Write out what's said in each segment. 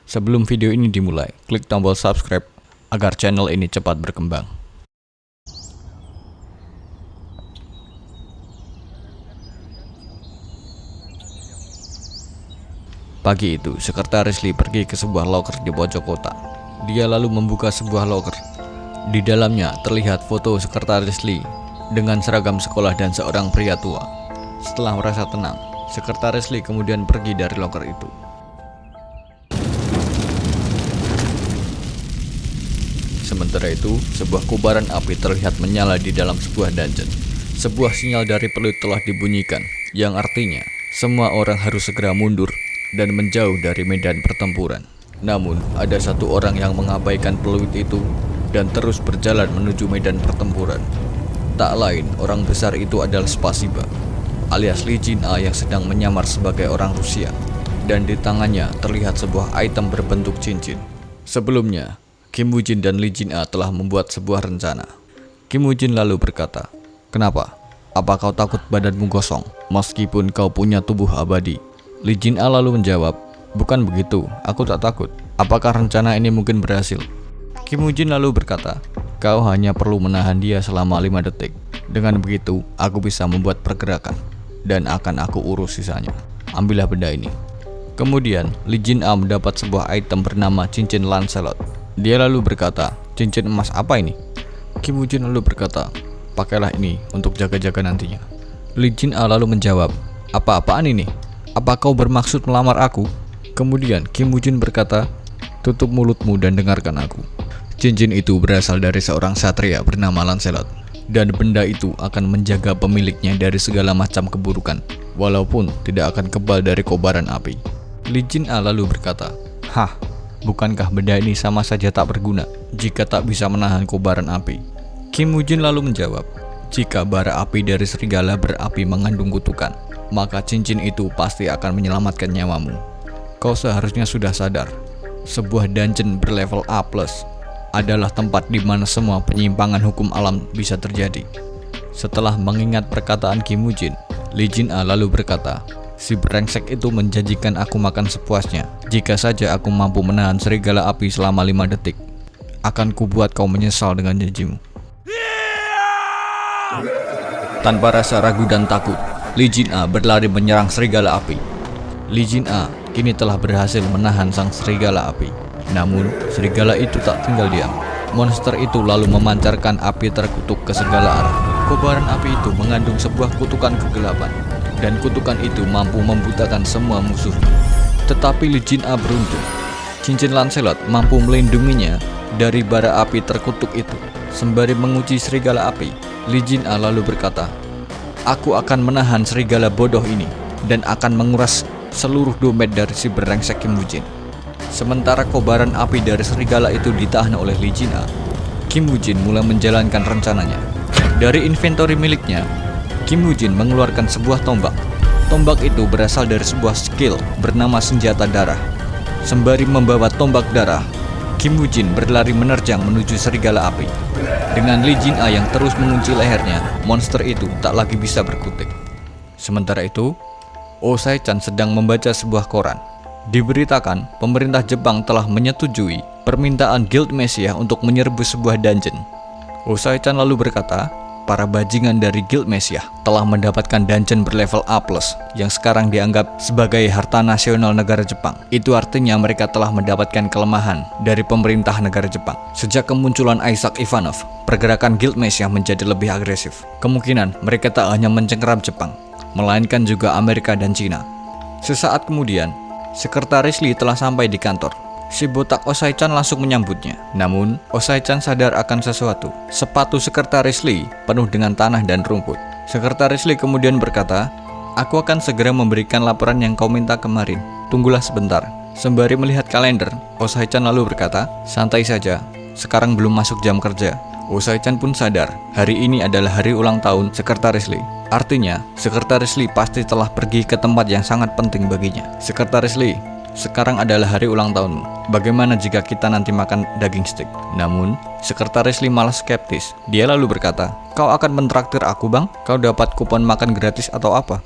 Sebelum video ini dimulai, klik tombol subscribe agar channel ini cepat berkembang. Pagi itu, Sekretaris Lee pergi ke sebuah loker di pojok kota. Dia lalu membuka sebuah loker. Di dalamnya terlihat foto Sekretaris Lee dengan seragam sekolah dan seorang pria tua. Setelah merasa tenang, Sekretaris Lee kemudian pergi dari loker itu. Sementara itu, sebuah kobaran api terlihat menyala di dalam sebuah dungeon. Sebuah sinyal dari peluit telah dibunyikan, yang artinya semua orang harus segera mundur dan menjauh dari medan pertempuran. Namun, ada satu orang yang mengabaikan peluit itu dan terus berjalan menuju medan pertempuran. Tak lain, orang besar itu adalah Spasiba, alias Lee Jin-a yang sedang menyamar sebagai orang Rusia, dan di tangannya terlihat sebuah item berbentuk cincin. Sebelumnya, Kim Woo-jin dan Lee Jin-a telah membuat sebuah rencana. Kim Woo-jin lalu berkata, "Kenapa? Apa kau takut badanmu gosong, meskipun kau punya tubuh abadi?" Lee Jin-a lalu menjawab, "Bukan begitu, aku tak takut. Apakah rencana ini mungkin berhasil?" Kim Woo-jin lalu berkata, "Kau hanya perlu menahan dia selama 5 detik. Dengan begitu, aku bisa membuat pergerakan, dan akan aku urus sisanya. Ambillah benda ini." Kemudian, Lee Jin-a mendapat sebuah item bernama cincin Lancelot. Dia lalu berkata, "Cincin emas apa ini?" Kim Woo-jin lalu berkata, "Pakailah ini untuk jaga-jaga nantinya." Lee Jin-a lalu menjawab, "Apa-apaan ini? Apa kau bermaksud melamar aku?" Kemudian Kim Woo-jin berkata, "Tutup mulutmu dan dengarkan aku. Cincin itu berasal dari seorang satria bernama Lancelot, dan benda itu akan menjaga pemiliknya dari segala macam keburukan, walaupun tidak akan kebal dari kobaran api." Lee Jin-a lalu berkata, "Hah, bukankah benda ini sama saja tak berguna jika tak bisa menahan kobaran api?" Kim Woo-jin lalu menjawab, "Jika bara api dari serigala berapi mengandung kutukan, maka cincin itu pasti akan menyelamatkan nyawamu. Kau seharusnya sudah sadar, sebuah dungeon berlevel A+ adalah tempat di mana semua penyimpangan hukum alam bisa terjadi." Setelah mengingat perkataan Kim Woo-jin, Lee Jin-a lalu berkata, "Si brengsek itu menjanjikan aku makan sepuasnya jika saja aku mampu menahan serigala api selama 5 detik. Akan kubuat kau menyesal dengan janjimu." Tanpa rasa ragu dan takut, Lee Jin-a berlari menyerang serigala api. Lee Jin-a kini telah berhasil menahan sang serigala api. Namun, serigala itu tak tinggal diam. Monster itu lalu memancarkan api terkutuk ke segala arah. Kobaran api itu mengandung sebuah kutukan kegelapan, dan kutukan itu mampu membutakan semua musuhnya. Tetapi Lee Jin-a beruntung. Cincin Lancelot mampu melindunginya dari bara api terkutuk itu. Sembari menguji serigala api, Lee Jin-a lalu berkata, "Aku akan menahan serigala bodoh ini dan akan menguras seluruh dompet dari si brengsek Kim Woo-jin." Sementara kobaran api dari serigala itu ditahan oleh Lee Jin-a, Kim Woo-jin mulai menjalankan rencananya. Dari inventory miliknya, Kim Woo-jin mengeluarkan sebuah tombak. Tombak itu berasal dari sebuah skill bernama senjata darah. Sembari membawa tombak darah, Kim Woo-jin berlari menerjang menuju serigala api. Dengan Lee Jin-a yang terus mengunci lehernya, monster itu tak lagi bisa berkutik. Sementara itu, Oh Sai-chan sedang membaca sebuah koran. Diberitakan, pemerintah Jepang telah menyetujui permintaan Guild Messiah untuk menyerbu sebuah dungeon. Oh Sai-chan lalu berkata, para bajingan dari Guild Messiah telah mendapatkan dungeon berlevel A+, yang sekarang dianggap sebagai harta nasional negara Jepang. Itu artinya mereka telah mendapatkan kelemahan dari pemerintah negara Jepang. Sejak kemunculan Isaac Ivanov, pergerakan Guild Messiah menjadi lebih agresif. Kemungkinan mereka tak hanya mencengkeram Jepang, melainkan juga Amerika dan Cina. Sesaat kemudian, Sekretaris Lee telah sampai di kantor. Si botak Oh Sai-chan langsung menyambutnya. Namun, Oh Sai-chan sadar akan sesuatu. Sepatu Sekretaris Lee penuh dengan tanah dan rumput. Sekretaris Lee kemudian berkata, "Aku akan segera memberikan laporan yang kau minta kemarin. Tunggulah sebentar." Sembari melihat kalender, Oh Sai-chan lalu berkata, "Santai saja, sekarang belum masuk jam kerja." Oh Sai-chan pun sadar, hari ini adalah hari ulang tahun Sekretaris Lee. Artinya, Sekretaris Lee pasti telah pergi ke tempat yang sangat penting baginya. "Sekretaris Lee, sekarang adalah hari ulang tahunmu. Bagaimana jika kita nanti makan daging steak?" Namun, Sekretaris Lee malah skeptis. Dia lalu berkata, "Kau akan mentraktir aku, Bang? Kau dapat kupon makan gratis atau apa?"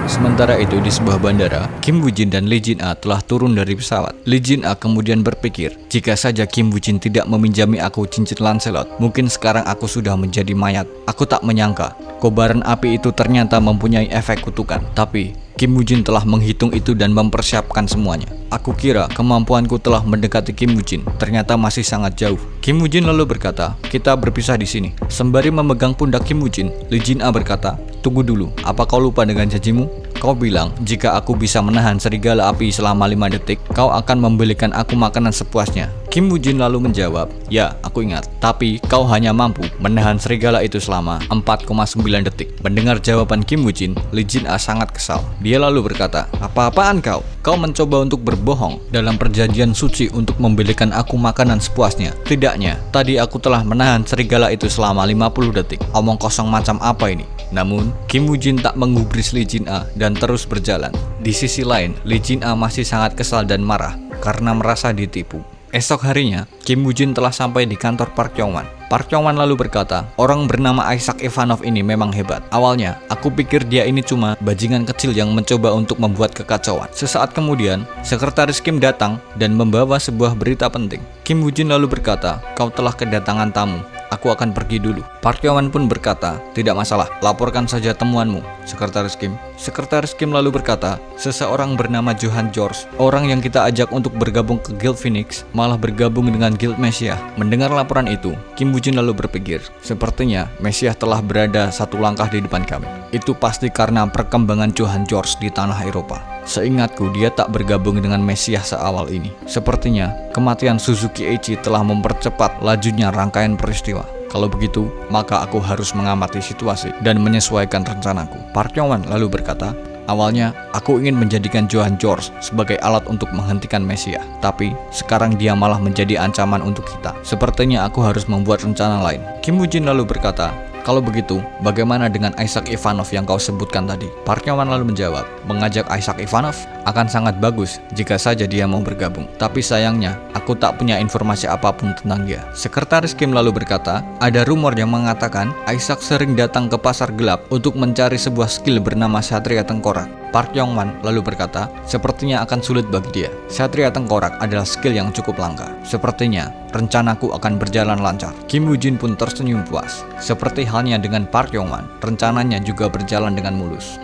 Sementara itu di sebuah bandara, Kim Woo-jin dan Lee Jin-ah telah turun dari pesawat. Lee Jin-ah kemudian berpikir, jika saja Kim Woo-jin tidak meminjami aku cincin Lancelot, mungkin sekarang aku sudah menjadi mayat. Aku tak menyangka, kobaran api itu ternyata mempunyai efek kutukan. Tapi, Kim Woo-jin telah menghitung itu dan mempersiapkan semuanya. Aku kira kemampuanku telah mendekati Kim Woo-jin, ternyata masih sangat jauh. Kim Woo-jin lalu berkata, kita berpisah di sini. Sembari memegang pundak Kim Woo-jin, Lee Jin-ah berkata, tunggu dulu, apa kau lupa dengan janjimu? Kau bilang, jika aku bisa menahan serigala api selama 5 detik, kau akan membelikan aku makanan sepuasnya. Kim Woo-jin lalu menjawab, ya, aku ingat. Tapi, kau hanya mampu menahan serigala itu selama 4,9 detik. Mendengar jawaban Kim Woo-jin, Lee Jin-ah sangat kesal. Dia lalu berkata, apa-apaan kau? Kau mencoba untuk berbohong dalam perjanjian suci untuk membelikan aku makanan sepuasnya. Tidaknya, tadi aku telah menahan serigala itu selama 50 detik. Omong kosong macam apa ini? Namun, Kim Woo-jin tak menggubris Lee Jin-ah dan terus berjalan. Di sisi lain, Lee Jin-ah masih sangat kesal dan marah karena merasa ditipu. Esok harinya, Kim Woo-jin telah sampai di kantor Park Yong-wan. Park Yong-wan lalu berkata, orang bernama Isaac Ivanov ini memang hebat. Awalnya, aku pikir dia ini cuma bajingan kecil yang mencoba untuk membuat kekacauan. Sesaat kemudian, sekretaris Kim datang dan membawa sebuah berita penting. Kim Woo-jin lalu berkata, kau telah kedatangan tamu. Aku akan pergi dulu. Park Yong-wan pun berkata, tidak masalah, laporkan saja temuanmu, Sekretaris Kim. Sekretaris Kim lalu berkata, seseorang bernama Johan George, orang yang kita ajak untuk bergabung ke Guild Phoenix, malah bergabung dengan Guild Messiah. Mendengar laporan itu, Kim Woo-jin lalu berpikir, sepertinya Messiah telah berada satu langkah di depan kami. Itu pasti karena perkembangan Johan George di tanah Eropa. Seingatku, dia tak bergabung dengan Messiah seawal ini. Sepertinya, kematian Suzuki Eiichi telah mempercepat lajunya rangkaian peristiwa. Kalau begitu, maka aku harus mengamati situasi dan menyesuaikan rencanaku. Park Yong-wan lalu berkata, awalnya, aku ingin menjadikan Johan George sebagai alat untuk menghentikan Messiah. Tapi, sekarang dia malah menjadi ancaman untuk kita. Sepertinya aku harus membuat rencana lain. Kim Woo-jin lalu berkata, kalau begitu, bagaimana dengan Isaac Ivanov yang kau sebutkan tadi? Park Yong-wan lalu menjawab, mengajak Isaac Ivanov akan sangat bagus jika saja dia mau bergabung. Tapi sayangnya, aku tak punya informasi apapun tentang dia. Sekretaris Kim lalu berkata, ada rumor yang mengatakan Isaac sering datang ke pasar gelap untuk mencari sebuah skill bernama Satria Tengkorak. Park Yong-wan lalu berkata, sepertinya akan sulit bagi dia. Satria Tengkorak adalah skill yang cukup langka. Sepertinya, rencanaku akan berjalan lancar. Kim Woo-jin pun tersenyum puas. Seperti halnya dengan Park Yong-wan, rencananya juga berjalan dengan mulus.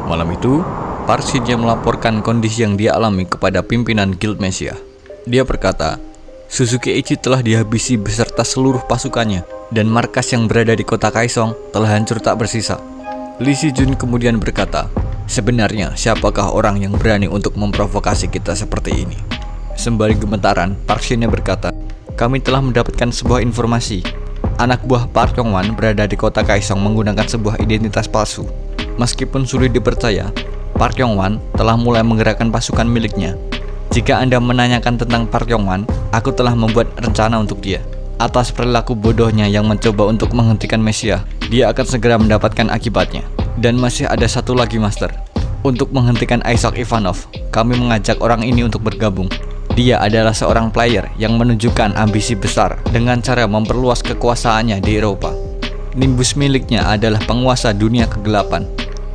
Malam itu, Park Shin-hye melaporkan kondisi yang dia alami kepada pimpinan Guild Messiah. Dia berkata, Suzuki Eiichi telah dihabisi beserta seluruh pasukannya, dan markas yang berada di kota Kaesong telah hancur tak bersisa. Lee Si-jun kemudian berkata, sebenarnya siapakah orang yang berani untuk memprovokasi kita seperti ini? Sembari gemetaran, Park Shin-hye berkata, kami telah mendapatkan sebuah informasi. Anak buah Park Yong-wan berada di kota Kaesong menggunakan sebuah identitas palsu. Meskipun sulit dipercaya, Park Yong-wan telah mulai menggerakkan pasukan miliknya. Jika Anda menanyakan tentang Park Yong-wan, aku telah membuat rencana untuk dia. Atas perilaku bodohnya yang mencoba untuk menghentikan Messiah, dia akan segera mendapatkan akibatnya. Dan masih ada satu lagi, Master. Untuk menghentikan Isaac Ivanov, kami mengajak orang ini untuk bergabung. Dia adalah seorang player yang menunjukkan ambisi besar dengan cara memperluas kekuasaannya di Eropa. Nimbus miliknya adalah penguasa dunia kegelapan.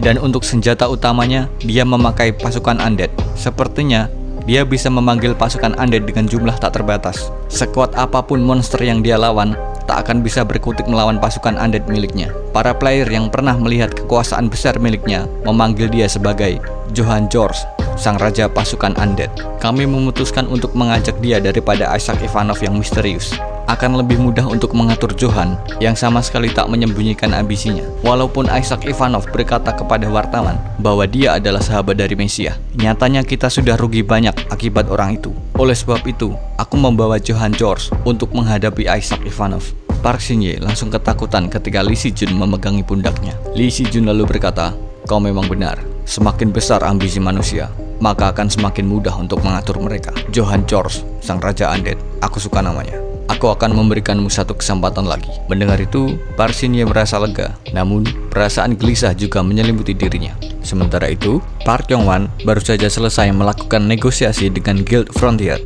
Dan untuk senjata utamanya, dia memakai pasukan undead. Sepertinya, dia bisa memanggil pasukan undead dengan jumlah tak terbatas. Sekuat apapun monster yang dia lawan, tak akan bisa berkutik melawan pasukan undead miliknya. Para player yang pernah melihat kekuasaan besar miliknya memanggil dia sebagai Johan George, sang raja pasukan undead. Kami memutuskan untuk mengajak dia daripada Isaac Ivanov yang misterius. Akan lebih mudah untuk mengatur Johan yang sama sekali tak menyembunyikan ambisinya. Walaupun Isaac Ivanov berkata kepada wartawan bahwa dia adalah sahabat dari Messiah, nyatanya kita sudah rugi banyak akibat orang itu. Oleh sebab itu, aku membawa Johan George untuk menghadapi Isaac Ivanov. Park Shin-hye langsung ketakutan ketika Lee Si-jun memegangi pundaknya. Lee Si-jun lalu berkata, kau memang benar. Semakin besar ambisi manusia, maka akan semakin mudah untuk mengatur mereka. Johan George, sang raja undead, aku suka namanya. Aku akan memberikanmu satu kesempatan lagi. Mendengar itu, Park Shin-hye merasa lega. Namun, perasaan gelisah juga menyelimuti dirinya. Sementara itu, Park Yong-wan baru saja selesai melakukan negosiasi dengan Guild Frontier.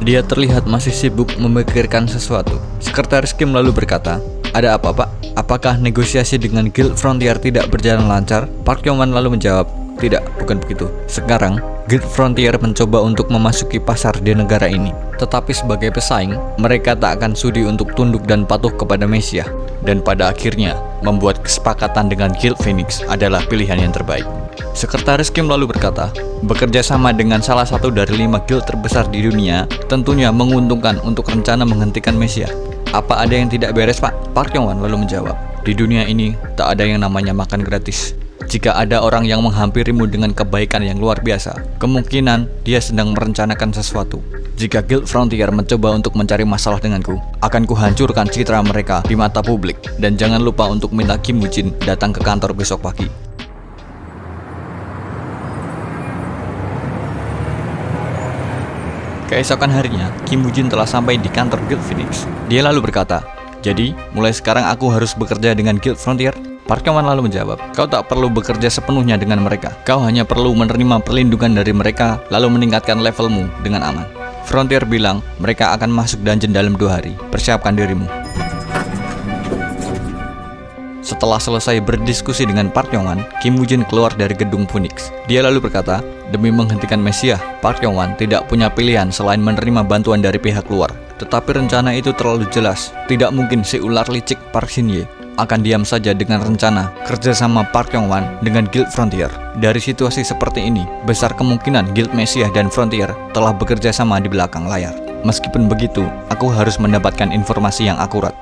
Dia terlihat masih sibuk memikirkan sesuatu. Sekretaris Kim lalu berkata, "Ada apa, Pak? Apakah negosiasi dengan Guild Frontier tidak berjalan lancar?" Park Yong-wan lalu menjawab, "Tidak, bukan begitu. Sekarang, Guild Frontier mencoba untuk memasuki pasar di negara ini. Tetapi sebagai pesaing, mereka tak akan sudi untuk tunduk dan patuh kepada Messiah. Dan pada akhirnya, membuat kesepakatan dengan Guild Phoenix adalah pilihan yang terbaik." Sekretaris Kim lalu berkata, "Bekerja sama dengan salah satu dari 5 guild terbesar di dunia tentunya menguntungkan untuk rencana menghentikan Messiah. Apa ada yang tidak beres, Pak?" Park Yong-wan lalu menjawab, "Di dunia ini tak ada yang namanya makan gratis. Jika ada orang yang menghampirimu dengan kebaikan yang luar biasa, kemungkinan dia sedang merencanakan sesuatu. Jika Guild Frontier mencoba untuk mencari masalah denganku, akan kuhancurkan citra mereka di mata publik. Dan jangan lupa untuk minta Kim Woo-jin datang ke kantor besok pagi." Keesokan harinya, Kim Woo-jin telah sampai di kantor Guild Phoenix. Dia lalu berkata, "Jadi, mulai sekarang aku harus bekerja dengan Guild Frontier?" Park Yong-wan lalu menjawab, "Kau tak perlu bekerja sepenuhnya dengan mereka. Kau hanya perlu menerima perlindungan dari mereka, lalu meningkatkan levelmu dengan aman. Frontier bilang mereka akan masuk dungeon dalam 2 hari. Persiapkan dirimu." Setelah selesai berdiskusi dengan Park Yong-wan, Kim Woo-jin keluar dari gedung Phoenix. Dia lalu berkata, "Demi menghentikan Messiah, Park Yong-wan tidak punya pilihan selain menerima bantuan dari pihak luar. Tetapi rencana itu terlalu jelas. Tidak mungkin si ular licik Park Shin-ye akan diam saja dengan rencana kerjasama Park Yong-wan dengan Guild Frontier. Dari situasi seperti ini, besar kemungkinan Guild Messiah dan Frontier telah bekerja sama di belakang layar. Meskipun begitu, aku harus mendapatkan informasi yang akurat."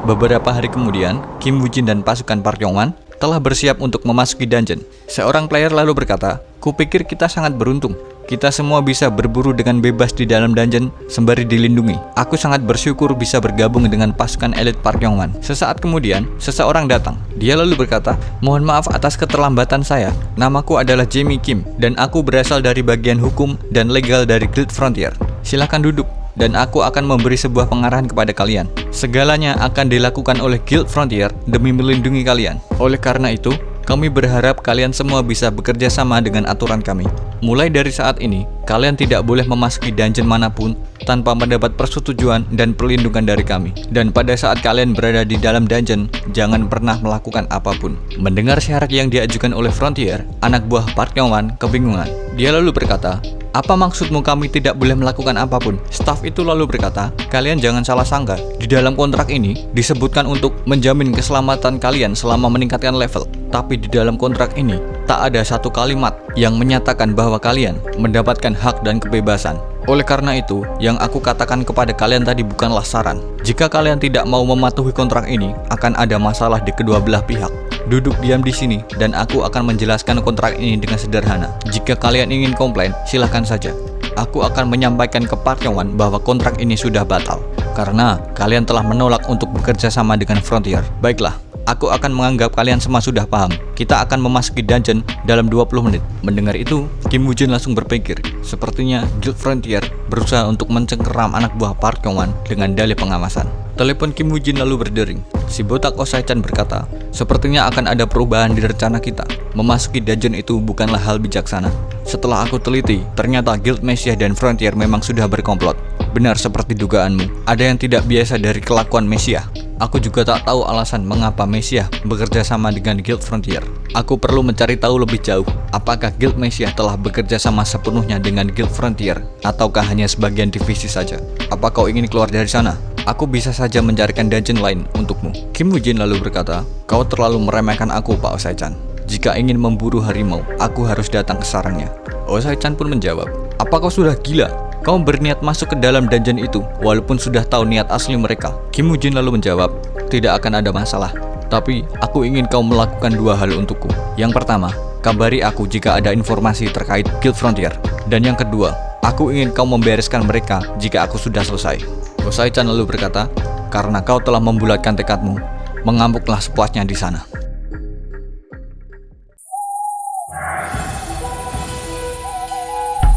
Beberapa hari kemudian, Kim Woo-jin dan pasukan Park Yong-wan telah bersiap untuk memasuki dungeon. Seorang player lalu berkata, "Kupikir kita sangat beruntung. Kita semua bisa berburu dengan bebas di dalam dungeon sembari dilindungi. Aku sangat bersyukur bisa bergabung dengan pasukan elit Park Yong-wan." Sesaat kemudian, seseorang datang. Dia lalu berkata, "Mohon maaf atas keterlambatan saya. Namaku adalah Jamie Kim, dan aku berasal dari bagian hukum dan legal dari Guild Frontier. Silakan duduk, dan aku akan memberi sebuah pengarahan kepada kalian. Segalanya akan dilakukan oleh Guild Frontier demi melindungi kalian. Oleh karena itu, kami berharap kalian semua bisa bekerja sama dengan aturan kami. Mulai dari saat ini, kalian tidak boleh memasuki dungeon manapun tanpa mendapat persetujuan dan perlindungan dari kami. Dan pada saat kalian berada di dalam dungeon, jangan pernah melakukan apapun." Mendengar syarat yang diajukan oleh Frontier, anak buah Park Yong-wan kebingungan. Dia lalu berkata, "Apa maksudmu kami tidak boleh melakukan apapun?" Staf itu lalu berkata, "Kalian jangan salah sangka. Di dalam kontrak ini disebutkan untuk menjamin keselamatan kalian selama meningkatkan level. Tapi di dalam kontrak ini tak ada satu kalimat yang menyatakan bahwa kalian mendapatkan hak dan kebebasan. Oleh karena itu, yang aku katakan kepada kalian tadi bukanlah saran. Jika kalian tidak mau mematuhi kontrak ini, akan ada masalah di kedua belah pihak. Duduk diam di sini, dan aku akan menjelaskan kontrak ini dengan sederhana. Jika kalian ingin komplain, silahkan saja. Aku akan menyampaikan ke Park Yong-wan bahwa kontrak ini sudah batal, karena kalian telah menolak untuk bekerja sama dengan Frontier. Baiklah, aku akan menganggap kalian semua sudah paham. Kita akan memasuki dungeon dalam 20 menit. Mendengar itu, Kim Woo-jin langsung berpikir, sepertinya Guild Frontier berusaha untuk mencengkeram anak buah Park Yong-wan dengan dalih pengawasan. Telepon Kim Woo-jin lalu berdering. Si botak Oh Sai-chan berkata, "Sepertinya akan ada perubahan di rencana kita. Memasuki dungeon itu bukanlah hal bijaksana. Setelah aku teliti, ternyata Guild Messiah dan Frontier memang sudah berkomplot. Benar seperti dugaanmu, ada yang tidak biasa dari kelakuan Messiah. Aku juga tak tahu alasan mengapa Messiah bekerja sama dengan Guild Frontier. Aku perlu mencari tahu lebih jauh, apakah Guild Messiah telah bekerja sama sepenuhnya dengan Guild Frontier, ataukah hanya sebagian divisi saja. Apa kau ingin keluar dari sana? Aku bisa saja mencarikan dungeon lain untukmu." Kim Woo-jin lalu berkata, "Kau terlalu meremehkan aku, Pak Oh Sai-chan. Jika ingin memburu harimau, aku harus datang ke sarangnya." Oh Sai-chan pun menjawab, "Apa kau sudah gila? Kau berniat masuk ke dalam dungeon itu, walaupun sudah tahu niat asli mereka." Kim Woo-jin lalu menjawab, "Tidak akan ada masalah. Tapi aku ingin kau melakukan 2 hal untukku. Yang pertama, kabari aku jika ada informasi terkait Guild Frontier. Dan yang kedua, aku ingin kau membereskan mereka jika aku sudah selesai." Oh Sai-chan lalu berkata, "Karena kau telah membulatkan tekadmu, mengamuklah sepuasnya di sana."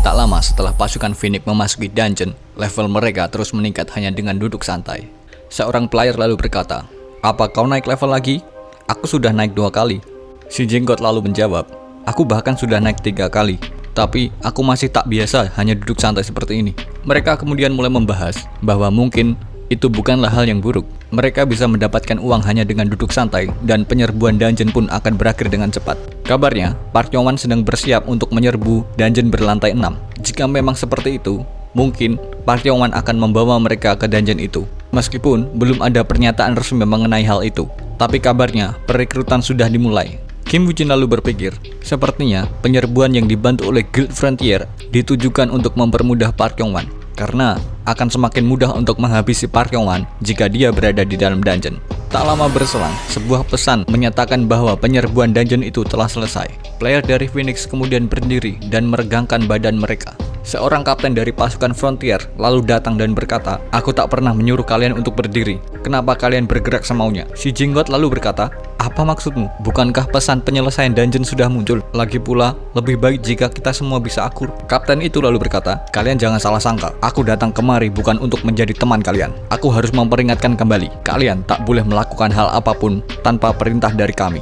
Tak lama setelah pasukan Phoenix memasuki dungeon, level mereka terus meningkat hanya dengan duduk santai. Seorang player lalu berkata, "Apa kau naik level lagi? Aku sudah naik 2 kali. Si jenggot lalu menjawab, "Aku bahkan sudah naik 3 kali. Tapi aku masih tak biasa hanya duduk santai seperti ini. Mereka kemudian mulai membahas bahwa mungkin itu bukanlah hal yang buruk. Mereka bisa mendapatkan uang hanya dengan duduk santai, dan penyerbuan dungeon pun akan berakhir dengan cepat. Kabarnya, Park Yong-wan sedang bersiap untuk menyerbu dungeon berlantai 6. Jika memang seperti itu, mungkin Park Yong-wan akan membawa mereka ke dungeon itu. Meskipun belum ada pernyataan resmi mengenai hal itu, tapi kabarnya perekrutan sudah dimulai. Kim Woo-jin lalu berpikir, sepertinya penyerbuan yang dibantu oleh Guild Frontier ditujukan untuk mempermudah Park Yong-wan, karena akan semakin mudah untuk menghabisi Park Yong-wan jika dia berada di dalam dungeon. Tak lama berselang, sebuah pesan menyatakan bahwa penyerbuan dungeon itu telah selesai. Player dari Phoenix kemudian berdiri dan meregangkan badan mereka. Seorang kapten dari pasukan Frontier lalu datang dan berkata, "Aku tak pernah menyuruh kalian untuk berdiri. Kenapa kalian bergerak semaunya?" Si Jinggot lalu berkata, "Apa maksudmu? Bukankah pesan penyelesaian dungeon sudah muncul? Lagi pula, lebih baik jika kita semua bisa akur." Kapten itu lalu berkata, "Kalian jangan salah sangka. Aku datang kemari bukan untuk menjadi teman kalian. Aku harus memperingatkan kembali. Kalian tak boleh melakukan hal apapun tanpa perintah dari kami."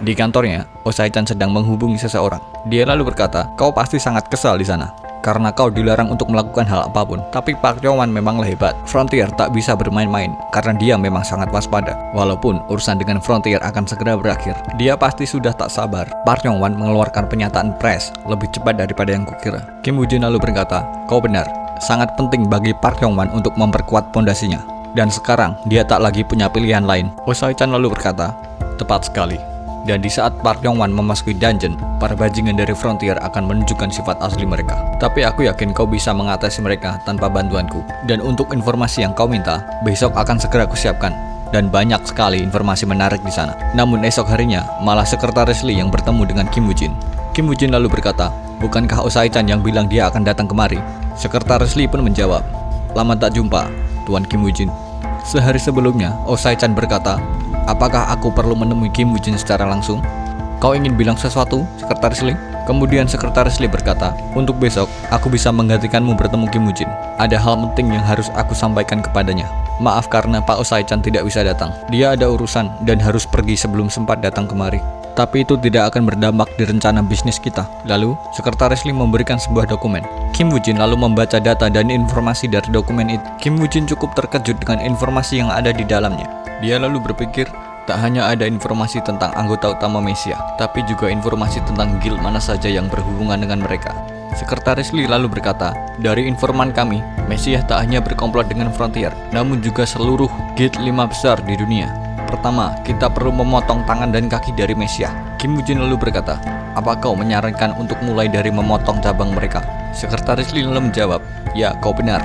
Di kantornya, Osai-chan sedang menghubungi seseorang. Dia lalu berkata, "Kau pasti sangat kesal di sana karena kau dilarang untuk melakukan hal apapun. Tapi Park Yong-wan memanglah hebat. Frontier tak bisa bermain-main karena dia memang sangat waspada. Walaupun urusan dengan Frontier akan segera berakhir, dia pasti sudah tak sabar." Park Yong-wan mengeluarkan pernyataan press lebih cepat daripada yang kukira. Kim Woo-jin lalu berkata, "Kau benar. Sangat penting bagi Park Yong-wan untuk memperkuat pondasinya. Dan sekarang dia tak lagi punya pilihan lain." Osai-chan lalu berkata, "Tepat sekali. Dan di saat Park Yong-wan memasuki dungeon, para bajingan dari Frontier akan menunjukkan sifat asli mereka. Tapi aku yakin kau bisa mengatasi mereka tanpa bantuanku. Dan untuk informasi yang kau minta, besok akan segera kusiapkan. Dan banyak sekali informasi menarik di sana." Namun esok harinya, malah Sekretaris Lee yang bertemu dengan Kim Woo-jin. Kim Woo-jin lalu berkata, "Bukankah Osai-chan yang bilang dia akan datang kemari?" Sekretaris Lee pun menjawab, "Lama tak jumpa, Tuan Kim Woo-jin." Sehari sebelumnya, Osai-chan berkata, "Apakah aku perlu menemui Kim Woo-jin secara langsung? Kau ingin bilang sesuatu, Sekretaris Lee?" Kemudian Sekretaris Lee berkata, "Untuk besok, aku bisa menggantikanmu bertemu Kim Woo-jin. Ada hal penting yang harus aku sampaikan kepadanya. Maaf karena Pak Osai-chan tidak bisa datang. Dia ada urusan dan harus pergi sebelum sempat datang kemari. Tapi itu tidak akan berdampak di rencana bisnis kita." Lalu, Sekretaris Lee memberikan sebuah dokumen. Kim Woo-jin lalu membaca data dan informasi dari dokumen itu. Kim Woo-jin cukup terkejut dengan informasi yang ada di dalamnya. Dia lalu berpikir, tak hanya ada informasi tentang anggota utama Messiah, tapi juga informasi tentang guild mana saja yang berhubungan dengan mereka. Sekretaris Lee lalu berkata, "Dari informan kami, Messiah tak hanya berkomplot dengan Frontier, namun juga seluruh guild 5 besar di dunia. Pertama, kita perlu memotong tangan dan kaki dari Messiah." Kim Woo-jin lalu berkata, "Apa kau menyarankan untuk mulai dari memotong cabang mereka?" Sekretaris Lee lalu menjawab, "Ya, kau benar.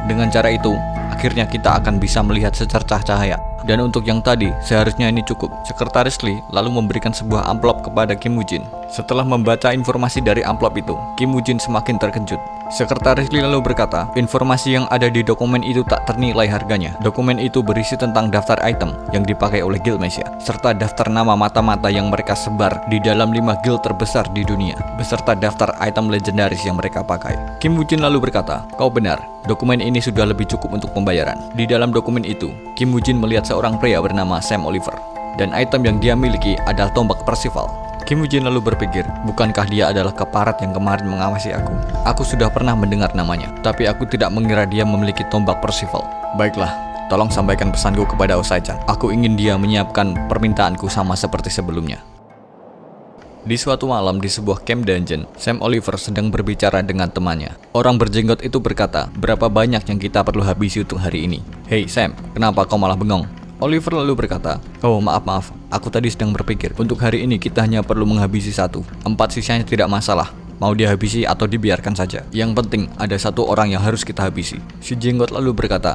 Dengan cara itu, akhirnya kita akan bisa melihat secercah cahaya. Dan untuk yang tadi, seharusnya ini cukup." Sekretaris Lee lalu memberikan sebuah amplop kepada Kim Woo-jin. Setelah membaca informasi dari amplop itu, Kim Woo-jin semakin terkejut. Sekretaris Lee lalu berkata, "Informasi yang ada di dokumen itu tak ternilai harganya. Dokumen itu berisi tentang daftar item yang dipakai oleh Guild Messiah, serta daftar nama mata-mata yang mereka sebar di dalam 5 guild terbesar di dunia, beserta daftar item legendaris yang mereka pakai." Kim Woo-jin lalu berkata, "Kau benar. Dokumen ini sudah lebih cukup untuk pembayaran." Di dalam dokumen itu, Kim Woo-jin melihat seorang pria bernama Sam Oliver, dan item yang dia miliki adalah tombak Percival. Kim Woo-jin lalu berpikir, bukankah dia adalah keparat yang kemarin mengawasi aku? Aku sudah pernah mendengar namanya, tapi aku tidak mengira dia memiliki tombak Percival. Baiklah, tolong sampaikan pesanku kepada Osai-chan. Aku ingin dia menyiapkan permintaanku sama seperti sebelumnya." Di suatu malam di sebuah camp dungeon, Sam Oliver sedang berbicara dengan temannya. Orang berjenggot itu berkata, "Berapa banyak yang kita perlu habisi untuk hari ini?" "Hei Sam, kenapa kau malah bengong?" Oliver lalu berkata, "Oh maaf, aku tadi sedang berpikir, untuk hari ini kita hanya perlu menghabisi 1. 4 sisanya tidak masalah, mau dihabisi atau dibiarkan saja. Yang penting ada 1 orang yang harus kita habisi." Si jenggot lalu berkata,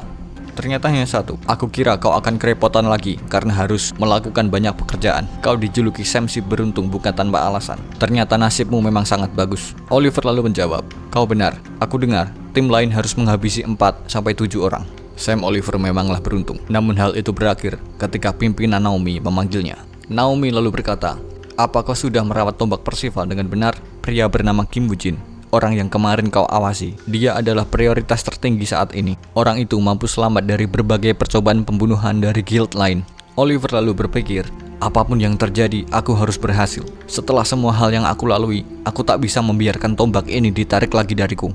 "Ternyata hanya 1. Aku kira kau akan kerepotan lagi karena harus melakukan banyak pekerjaan. Kau dijuluki Sam si beruntung bukan tanpa alasan. Ternyata nasibmu memang sangat bagus." Oliver lalu menjawab, "Kau benar, aku dengar tim lain harus menghabisi 4-7 orang." Sam Oliver memanglah beruntung. Namun hal itu berakhir ketika pimpinan Naomi memanggilnya. Naomi lalu berkata, "Apa kau sudah merawat tombak Percival dengan benar?" Pria bernama Kim Woo-jin orang yang kemarin kau awasi. Dia adalah prioritas tertinggi saat ini. Orang itu mampu selamat dari berbagai percobaan pembunuhan dari guild lain. Oliver lalu berpikir, apapun yang terjadi, aku harus berhasil. Setelah semua hal yang aku lalui, aku tak bisa membiarkan tombak ini ditarik lagi dariku.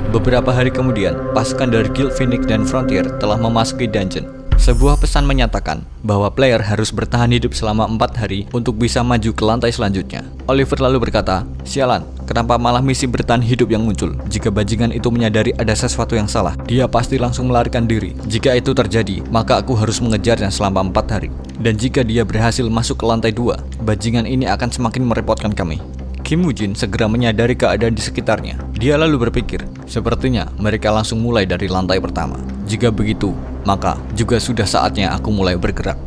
Beberapa hari kemudian, pasukan dari Guild Phoenix dan Frontier telah memasuki dungeon. Sebuah pesan menyatakan bahwa player harus bertahan hidup selama 4 hari untuk bisa maju ke lantai selanjutnya. Oliver lalu berkata, sialan, kenapa malah misi bertahan hidup yang muncul? Jika bajingan itu menyadari ada sesuatu yang salah, dia pasti langsung melarikan diri. Jika itu terjadi, maka aku harus mengejarnya selama 4 hari. Dan jika dia berhasil masuk ke lantai 2, bajingan ini akan semakin merepotkan kami. Kim Woo-jin segera menyadari keadaan di sekitarnya. Dia lalu berpikir, sepertinya mereka langsung mulai dari lantai pertama. Jika begitu, maka juga sudah saatnya aku mulai bergerak.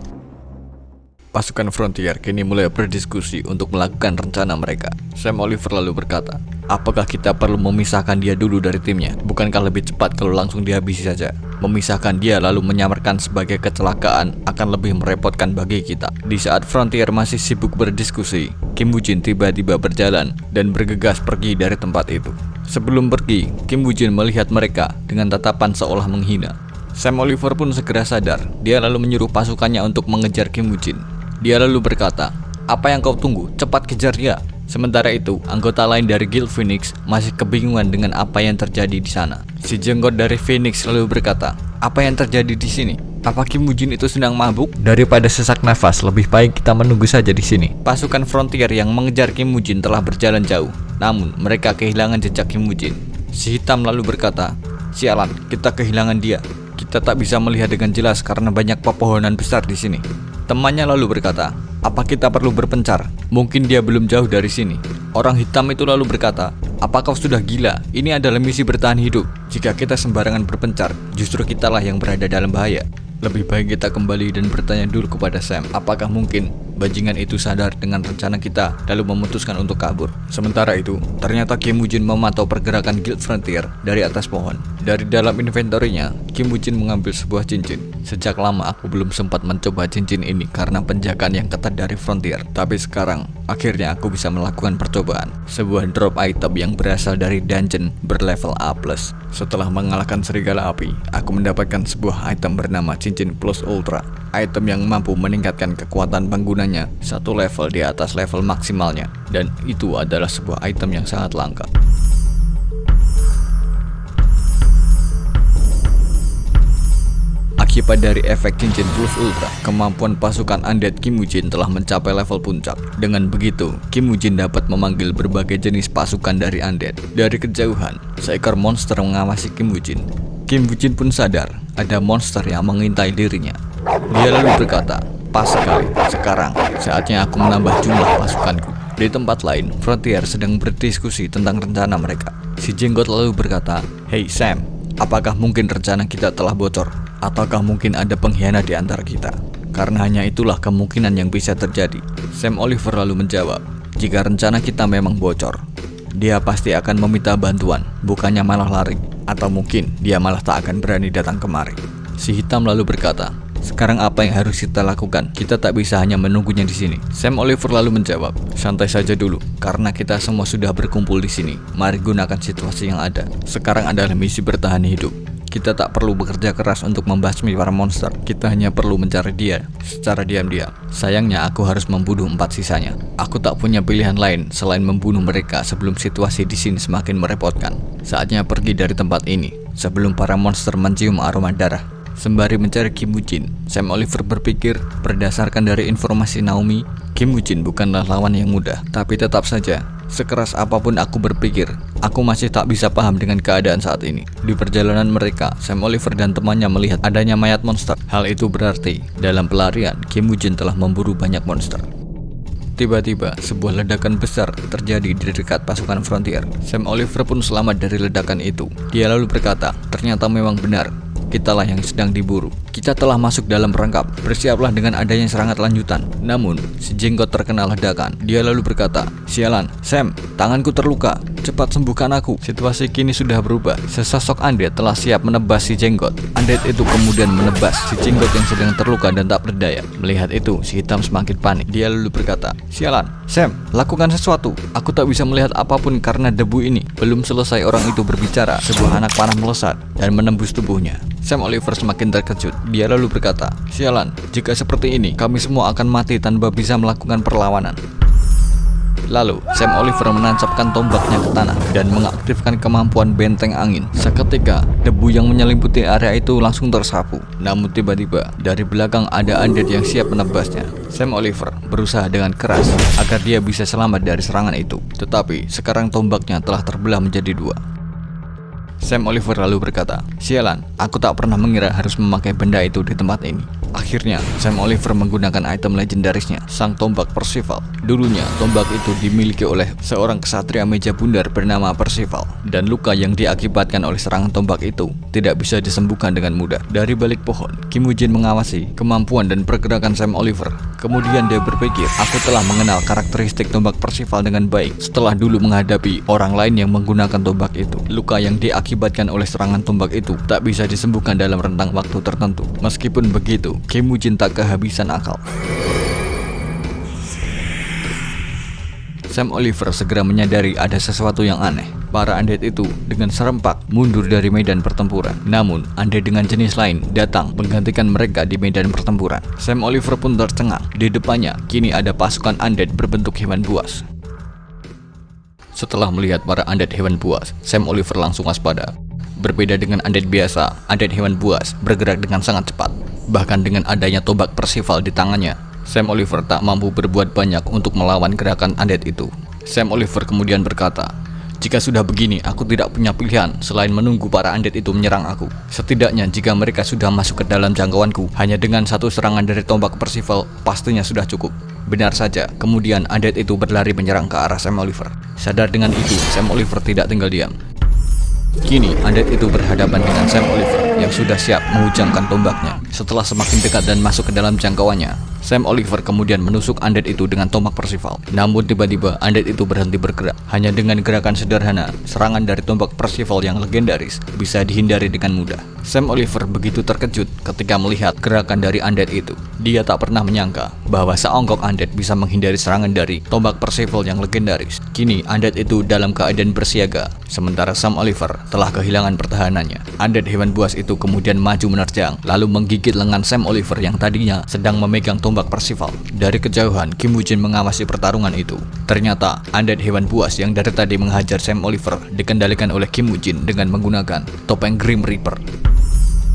Pasukan Frontier kini mulai berdiskusi untuk melakukan rencana mereka. Sam Oliver lalu berkata, apakah kita perlu memisahkan dia dulu dari timnya? Bukankah lebih cepat kalau langsung dihabisi saja? Memisahkan dia lalu menyamarkan sebagai kecelakaan akan lebih merepotkan bagi kita. Di saat Frontier masih sibuk berdiskusi, Kim Woo-jin tiba-tiba berjalan dan bergegas pergi dari tempat itu. Sebelum pergi, Kim Woo-jin melihat mereka dengan tatapan seolah menghina. Sam Oliver pun segera sadar. Dia lalu menyuruh pasukannya untuk mengejar Kim Woo-jin. Dia lalu berkata, apa yang kau tunggu? Cepat kejar dia. Sementara itu, anggota lain dari Guild Phoenix masih kebingungan dengan apa yang terjadi di sana. Si jenggot dari Phoenix lalu berkata, apa yang terjadi di sini? Apa Kim Woo-jin itu sedang mabuk? Daripada sesak nafas, lebih baik kita menunggu saja di sini. Pasukan Frontier yang mengejar Kim Woo-jin telah berjalan jauh. Namun, mereka kehilangan jejak Kim Woo-jin. Si hitam lalu berkata, sialan, kita kehilangan dia. Kita tak bisa melihat dengan jelas karena banyak pepohonan besar di sini. Temannya lalu berkata, apa kita perlu berpencar? Mungkin dia belum jauh dari sini. Orang hitam itu lalu berkata, apa kau sudah gila? Ini adalah misi bertahan hidup. Jika kita sembarangan berpencar, justru kitalah yang berada dalam bahaya. Lebih baik kita kembali dan bertanya dulu kepada Sam, apakah mungkin bajingan itu sadar dengan rencana kita lalu memutuskan untuk kabur. Sementara itu, ternyata Kim Woo-jin memantau pergerakan Guild Frontier dari atas pohon. Dari dalam inventorinya, Kim Woo-jin mengambil sebuah cincin. Sejak lama aku belum sempat mencoba cincin ini karena penjagaan yang ketat dari Frontier. Tapi sekarang, akhirnya aku bisa melakukan percobaan. Sebuah drop item yang berasal dari dungeon berlevel A+. Setelah mengalahkan serigala api, aku mendapatkan sebuah item bernama Cincin Plus Ultra. Item yang mampu meningkatkan kekuatan penggunanya 1 level di atas level maksimalnya. Dan itu adalah sebuah item yang sangat langka. Akibat dari efek Cincin Plus Ultra, kemampuan pasukan undead Kim Woo-jin telah mencapai level puncak. Dengan begitu, Kim Woo-jin dapat memanggil berbagai jenis pasukan dari undead. Dari kejauhan, seekor monster mengawasi Kim Woo-jin. Kim Woo-jin pun sadar ada monster yang mengintai dirinya. Dia lalu berkata, pas sekali, sekarang saatnya aku menambah jumlah pasukanku. Di tempat lain, Frontier sedang berdiskusi tentang rencana mereka. Si jenggot lalu berkata, hey Sam, apakah mungkin rencana kita telah bocor? Ataukah mungkin ada pengkhianat di antara kita? Karena hanya itulah kemungkinan yang bisa terjadi. Sam Oliver lalu menjawab, jika rencana kita memang bocor, dia pasti akan meminta bantuan, bukannya malah lari. Atau mungkin dia malah tak akan berani datang kemari. Si hitam lalu berkata, sekarang apa yang harus kita lakukan? Kita tak bisa hanya menunggunya di sini. Sam Oliver lalu menjawab, santai saja dulu, karena kita semua sudah berkumpul di sini. Mari gunakan situasi yang ada. Sekarang adalah misi bertahan hidup. Kita tak perlu bekerja keras untuk membasmi para monster. Kita hanya perlu mencari dia secara diam-diam. Sayangnya aku harus membunuh 4 sisanya. Aku tak punya pilihan lain selain membunuh mereka sebelum situasi di sini semakin merepotkan. Saatnya pergi dari tempat ini sebelum para monster mencium aroma darah. Sembari mencari Kim Woo-jin, Sam Oliver berpikir berdasarkan dari informasi Naomi, Kim Woo-jin bukanlah lawan yang mudah. Tapi tetap saja, sekeras apapun aku berpikir, aku masih tak bisa paham dengan keadaan saat ini. Di perjalanan mereka, Sam Oliver dan temannya melihat adanya mayat monster. Hal itu berarti, dalam pelarian, Kim Woo-jin telah memburu banyak monster. Tiba-tiba, sebuah ledakan besar terjadi di dekat pasukan Frontier. Sam Oliver pun selamat dari ledakan itu. Dia lalu berkata, ternyata memang benar. Kitalah yang sedang diburu. Kita telah masuk dalam perangkap. Bersiaplah dengan adanya serangan lanjutan. Namun, si jenggot terkena ledakan. Dia lalu berkata, sialan, Sam, tanganku terluka. cepat sembuhkan aku. Situasi kini sudah berubah. Sesosok undead telah siap menebas si jenggot. Undead itu kemudian menebas si jenggot yang sedang terluka dan tak berdaya. Melihat itu, si hitam semakin panik. Dia lalu berkata, "Sialan, Sam, lakukan sesuatu. Aku tak bisa melihat apapun karena debu ini." Belum selesai orang itu berbicara, sebuah anak panah melesat dan menembus tubuhnya. Sam Oliver semakin terkejut. Dia lalu berkata, "Sialan, jika seperti ini, kami semua akan mati tanpa bisa melakukan perlawanan." Lalu, Sam Oliver menancapkan tombaknya ke tanah dan mengaktifkan kemampuan benteng angin. Seketika, debu yang menyelimuti area itu langsung tersapu. Namun tiba-tiba, dari belakang ada undead yang siap menebasnya. Sam Oliver berusaha dengan keras agar dia bisa selamat dari serangan itu. Tetapi, sekarang tombaknya telah terbelah menjadi dua. Sam Oliver lalu berkata, "Sialan, aku tak pernah mengira harus memakai benda itu di tempat ini." Akhirnya, Sam Oliver menggunakan item legendarisnya, sang tombak Percival. Dulunya, tombak itu dimiliki oleh seorang kesatria meja bundar bernama Percival. Dan luka yang diakibatkan oleh serangan tombak itu tidak bisa disembuhkan dengan mudah. Dari balik pohon, Kim Woo Jin mengawasi kemampuan dan pergerakan Sam Oliver. Kemudian dia berpikir, "Aku telah mengenal karakteristik tombak Percival dengan baik setelah dulu menghadapi orang lain yang menggunakan tombak itu. Luka yang diakibatkan oleh serangan tombak itu tak bisa disembuhkan dalam rentang waktu tertentu." Meskipun begitu, Kim Woo Jin tak kehabisan akal. Sam Oliver segera menyadari ada sesuatu yang aneh. Para undead itu dengan serempak mundur dari medan pertempuran. Namun, undead dengan jenis lain datang menggantikan mereka di medan pertempuran. Sam Oliver pun tercengang. Di depannya, kini ada pasukan undead berbentuk hewan buas. Setelah melihat para undead hewan buas, Sam Oliver langsung waspada. Berbeda dengan undead biasa, undead hewan buas bergerak dengan sangat cepat. Bahkan dengan adanya tombak Percival di tangannya, Sam Oliver tak mampu berbuat banyak untuk melawan gerakan undead itu. Sam Oliver kemudian berkata, "Jika sudah begini, aku tidak punya pilihan selain menunggu para undead itu menyerang aku. Setidaknya jika mereka sudah masuk ke dalam jangkauanku, hanya dengan satu serangan dari tombak Percival, pastinya sudah cukup." Benar saja, kemudian undead itu berlari menyerang ke arah Sam Oliver. Sadar dengan itu, Sam Oliver tidak tinggal diam. Kini, undead itu berhadapan dengan Sam Oliver yang sudah siap menghujamkan tombaknya. Setelah semakin dekat dan masuk ke dalam jangkauannya, Sam Oliver kemudian menusuk undead itu dengan tombak Percival. Namun tiba-tiba undead itu berhenti bergerak. Hanya dengan gerakan sederhana, serangan dari tombak Percival yang legendaris bisa dihindari dengan mudah. Sam Oliver begitu terkejut ketika melihat gerakan dari undead itu. Dia tak pernah menyangka bahwa seonggok undead bisa menghindari serangan dari tombak Percival yang legendaris. Kini undead itu dalam keadaan bersiaga, sementara Sam Oliver telah kehilangan pertahanannya. Undead hewan buas itu kemudian maju menerjang, lalu menggigit lengan Sam Oliver yang tadinya sedang memegang tombak Percival. Dari kejauhan, Kim Woo Jin mengawasi pertarungan itu. Ternyata, undead hewan buas yang dari tadi menghajar Sam Oliver dikendalikan oleh Kim Woo Jin dengan menggunakan topeng Grim Reaper.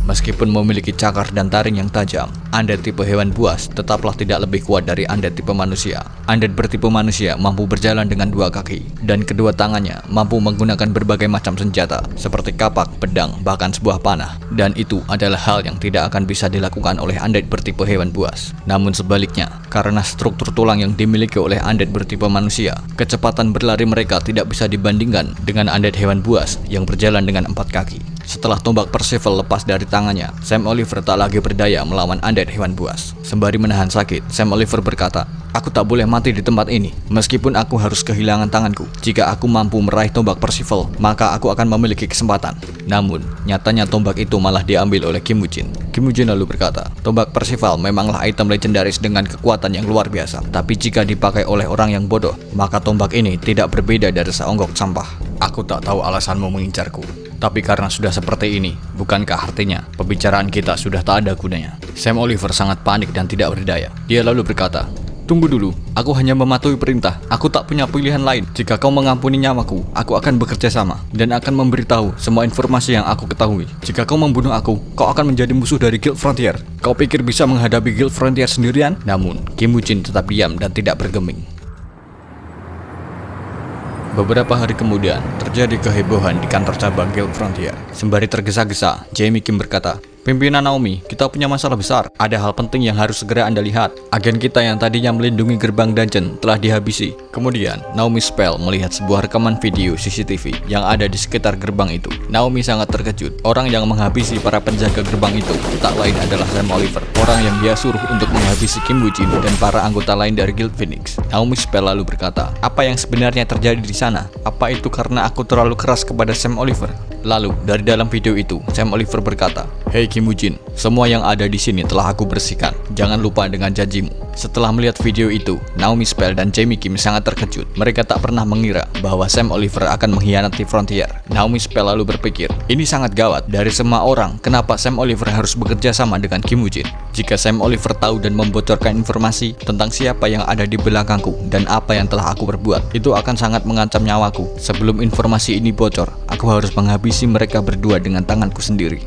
Meskipun memiliki cakar dan taring yang tajam, undead tipe hewan buas tetaplah tidak lebih kuat dari undead tipe manusia. Undead bertipe manusia mampu berjalan dengan dua kaki, dan kedua tangannya mampu menggunakan berbagai macam senjata, seperti kapak, pedang, bahkan sebuah panah. Dan itu adalah hal yang tidak akan bisa dilakukan oleh undead bertipe hewan buas. Namun sebaliknya, karena struktur tulang yang dimiliki oleh undead bertipe manusia, kecepatan berlari mereka tidak bisa dibandingkan dengan undead hewan buas yang berjalan dengan 4 kaki. Setelah tombak Percival lepas dari tangannya, Sam Oliver tak lagi berdaya melawan undead hewan buas. Sembari menahan sakit, Sam Oliver berkata, "Aku tak boleh mati di tempat ini, meskipun aku harus kehilangan tanganku. Jika aku mampu meraih tombak Percival, maka aku akan memiliki kesempatan." Namun, nyatanya tombak itu malah diambil oleh Kim Woo Jin. Kim Woo Jin lalu berkata, "Tombak Percival memanglah item legendaris dengan kekuatan yang luar biasa. Tapi jika dipakai oleh orang yang bodoh, maka tombak ini tidak berbeda dari seonggok sampah. Aku tak tahu alasanmu mengincarku. Tapi karena sudah seperti ini, bukankah artinya pembicaraan kita sudah tak ada gunanya?" Sam Oliver sangat panik dan tidak berdaya. Dia lalu berkata, "Tunggu dulu, aku hanya mematuhi perintah. Aku tak punya pilihan lain. Jika kau mengampuni nyawaku, aku akan bekerja sama dan akan memberitahu semua informasi yang aku ketahui. Jika kau membunuh aku, kau akan menjadi musuh dari Guild Frontier. Kau pikir bisa menghadapi Guild Frontier sendirian?" Namun, Kim Woo Jin tetap diam dan tidak bergeming. Beberapa hari kemudian, terjadi kehebohan di kantor cabang Guild Frontier. Sembari tergesa-gesa, Jamie Kim berkata, Pimpinan Naomi, kita punya masalah besar. Ada hal penting yang harus segera Anda lihat. Agen kita yang tadinya melindungi gerbang dungeon telah dihabisi. Kemudian, Naomi Spell melihat sebuah rekaman video CCTV yang ada di sekitar gerbang itu. Naomi sangat terkejut. Orang yang menghabisi para penjaga gerbang itu tak lain adalah Sam Oliver, orang yang dia suruh untuk menghabisi Kim Woo-jin dan para anggota lain dari Guild Phoenix. Naomi Spell lalu berkata, apa yang sebenarnya terjadi di sana? Apa itu karena aku terlalu keras kepada Sam Oliver? Lalu, dari dalam video itu, Sam Oliver berkata, "Hei Kim Woo-jin, semua yang ada di sini telah aku bersihkan. Jangan lupa dengan janjimu." Setelah melihat video itu, Naomi Spell dan Jamie Kim sangat terkejut. Mereka tak pernah mengira bahwa Sam Oliver akan mengkhianati Frontier. Naomi Spell lalu berpikir, ini sangat gawat. Dari semua orang, kenapa Sam Oliver harus bekerja sama dengan Kim Woo-jin? Jika Sam Oliver tahu dan membocorkan informasi tentang siapa yang ada di belakangku dan apa yang telah aku perbuat, itu akan sangat mengancam nyawaku. Sebelum informasi ini bocor, aku harus menghabisi mereka berdua dengan tanganku sendiri.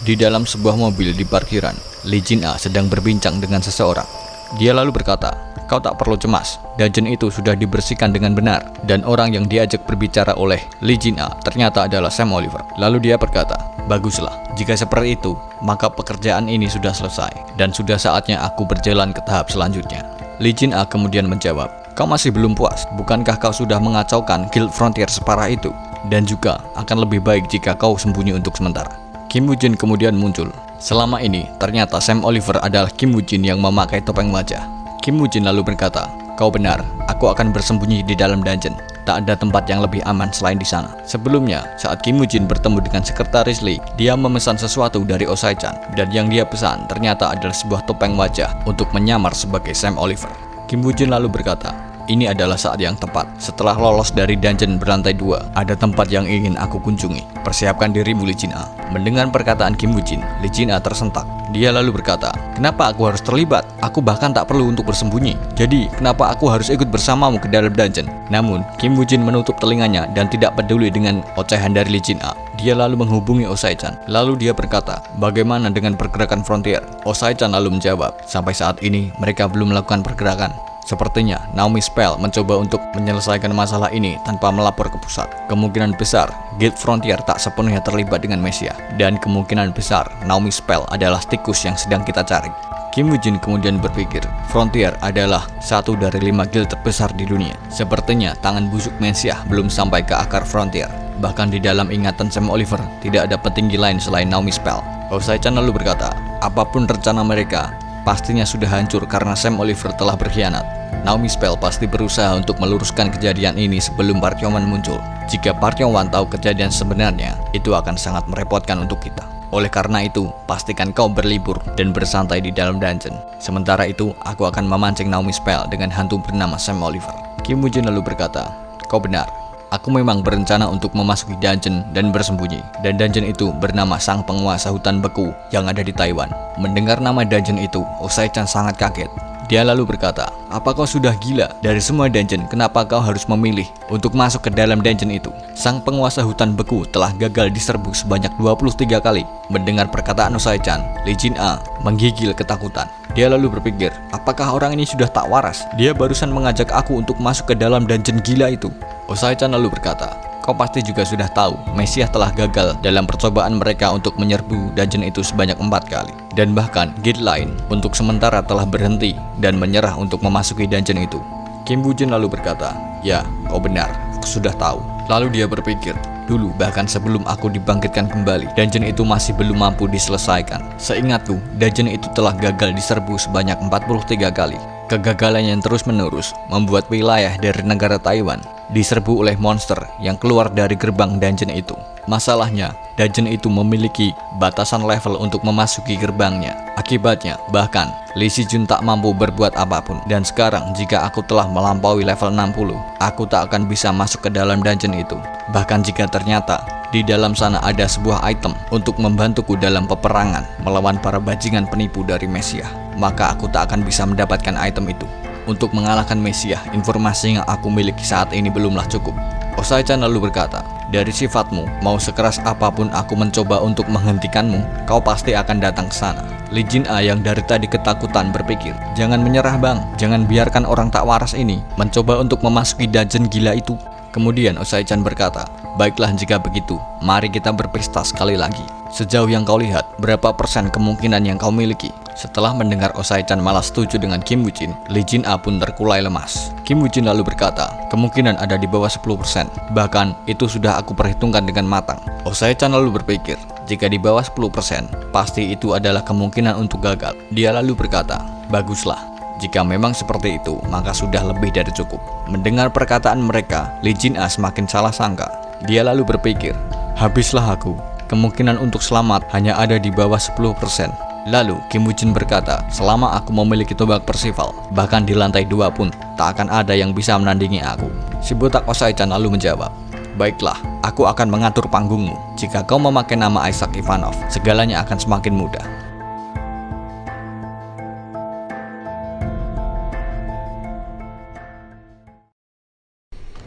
Di dalam sebuah mobil di parkiran, Lee Jin-ah sedang berbincang dengan seseorang. Dia lalu berkata, "Kau tak perlu cemas, dungeon itu sudah dibersihkan dengan benar." Dan orang yang diajak berbicara oleh Lee Jin-ah ternyata adalah Sam Oliver. Lalu dia berkata, "Baguslah, jika seperti itu, maka pekerjaan ini sudah selesai, dan sudah saatnya aku berjalan ke tahap selanjutnya." Lee Jin-ah kemudian menjawab, "Kau masih belum puas, bukankah kau sudah mengacaukan Guild Frontier separah itu? Dan juga akan lebih baik jika kau sembunyi untuk sementara." Kim Woo-jin kemudian muncul. Selama ini, ternyata Sam Oliver adalah Kim Woo-jin yang memakai topeng wajah. Kim Woo-jin lalu berkata, "Kau benar, aku akan bersembunyi di dalam dungeon. Tak ada tempat yang lebih aman selain di sana." Sebelumnya, saat Kim Woo-jin bertemu dengan sekretaris Lee, dia memesan sesuatu dari Osai-chan, dan yang dia pesan ternyata adalah sebuah topeng wajah untuk menyamar sebagai Sam Oliver. Kim Woo-jin lalu berkata, "Ini adalah saat yang tepat. Setelah lolos dari dungeon berlantai 2, ada tempat yang ingin aku kunjungi. Persiapkan dirimu, Lee Jin-ah." Mendengar perkataan Kim Woo-jin, Lee Jin-ah tersentak. Dia lalu berkata, "Kenapa aku harus terlibat? Aku bahkan tak perlu untuk bersembunyi. Jadi, kenapa aku harus ikut bersamamu ke dalam dungeon?" Namun, Kim Woo-jin menutup telinganya dan tidak peduli dengan ocehan dari Lee Jin-ah. Dia lalu menghubungi Osai-chan. Lalu dia berkata, "Bagaimana dengan pergerakan Frontier?" Osai-chan lalu menjawab, "Sampai saat ini, mereka belum melakukan pergerakan. Sepertinya Naomi Spell mencoba untuk menyelesaikan masalah ini tanpa melapor ke pusat. Kemungkinan besar Guild Frontier tak sepenuhnya terlibat dengan Messiah, dan kemungkinan besar Naomi Spell adalah tikus yang sedang kita cari." Kim Woo-jin kemudian berpikir, Frontier adalah satu dari 5 guild terbesar di dunia. Sepertinya tangan busuk Messiah belum sampai ke akar Frontier. Bahkan di dalam ingatan Sam Oliver, tidak ada petinggi lain selain Naomi Spell. Osai-chan lalu berkata, "Apapun rencana mereka, pastinya sudah hancur karena Sam Oliver telah berkhianat. Naomi Spell pasti berusaha untuk meluruskan kejadian ini sebelum Park Yong-wan muncul. Jika Park Yong-wan tahu kejadian sebenarnya, itu akan sangat merepotkan untuk kita. Oleh karena itu, pastikan kau berlibur dan bersantai di dalam dungeon. Sementara itu, aku akan memancing Naomi Spell dengan hantu bernama Sam Oliver." Kim Woo-jin lalu berkata, "Kau benar. Aku memang berencana untuk memasuki dungeon dan bersembunyi. Dan dungeon itu bernama Sang Penguasa Hutan Beku yang ada di Taiwan." Mendengar nama dungeon itu, Osai-chan sangat kaget. Dia lalu berkata, "Apa kau sudah gila? Dari semua dungeon, kenapa kau harus memilih untuk masuk ke dalam dungeon itu? Sang Penguasa Hutan Beku telah gagal diserbu sebanyak 23 kali." Mendengar perkataan Osai-chan, Lee Jin-ah menggigil ketakutan. Dia lalu berpikir, apakah orang ini sudah tak waras? Dia barusan mengajak aku untuk masuk ke dalam dungeon gila itu. Osai-chan lalu berkata, "Kau pasti juga sudah tahu, Messiah telah gagal dalam percobaan mereka untuk menyerbu dungeon itu sebanyak 4 kali. Dan bahkan guild lain untuk sementara telah berhenti dan menyerah untuk memasuki dungeon itu." Kim Woo-jin lalu berkata, "Ya, kau benar, aku sudah tahu." Lalu dia berpikir, dulu bahkan sebelum aku dibangkitkan kembali, dungeon itu masih belum mampu diselesaikan. Seingatku, dungeon itu telah gagal diserbu sebanyak 43 kali. Kegagalan yang terus-menerus membuat wilayah dari negara Taiwan diserbu oleh monster yang keluar dari gerbang dungeon itu. Masalahnya, dungeon itu memiliki batasan level untuk memasuki gerbangnya. Akibatnya, bahkan Lee Si-jun tak mampu berbuat apapun. Dan sekarang, jika aku telah melampaui level 60, aku tak akan bisa masuk ke dalam dungeon itu. Bahkan jika ternyata di dalam sana ada sebuah item untuk membantuku dalam peperangan melawan para bajingan penipu dari Messiah, maka aku tak akan bisa mendapatkan item itu. Untuk mengalahkan Messiah, informasi yang aku miliki saat ini belumlah cukup." Osai-chan lalu berkata, "Dari sifatmu, mau sekeras apapun aku mencoba untuk menghentikanmu, kau pasti akan datang ke sana." Lee Jin-ah yang dari tadi ketakutan berpikir, "Jangan menyerah bang, jangan biarkan orang tak waras ini mencoba untuk memasuki dungeon gila itu." Kemudian Osai-chan berkata, "Baiklah jika begitu, mari kita berpesta sekali lagi. Sejauh yang kau lihat, berapa persen kemungkinan yang kau miliki?" Setelah mendengar Osai-chan malah setuju dengan Kim Woo-jin, Lee Jin-ah pun terkulai lemas. Kim Woo-jin lalu berkata, "Kemungkinan ada di bawah 10%. Bahkan, itu sudah aku perhitungkan dengan matang." Osai-chan lalu berpikir, jika di bawah 10%, pasti itu adalah kemungkinan untuk gagal. Dia lalu berkata, "Baguslah. Jika memang seperti itu, maka sudah lebih dari cukup." Mendengar perkataan mereka, Lee Jin-ah semakin salah sangka. Dia lalu berpikir, "Habislah aku. Kemungkinan untuk selamat hanya ada di bawah 10%. Lalu Kim Woo-jin berkata, "Selama aku memiliki tombak Percival, bahkan di lantai 2 pun, tak akan ada yang bisa menandingi aku." Si botak Osai-chan lalu menjawab, "Baiklah, aku akan mengatur panggungmu. Jika kau memakai nama Isaac Ivanov, segalanya akan semakin mudah."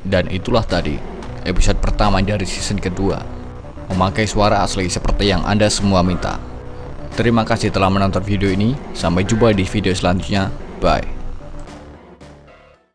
Dan itulah tadi episode pertama dari season kedua, memakai suara asli seperti yang Anda semua minta. Terima kasih telah menonton video ini. Sampai jumpa di video selanjutnya. Bye.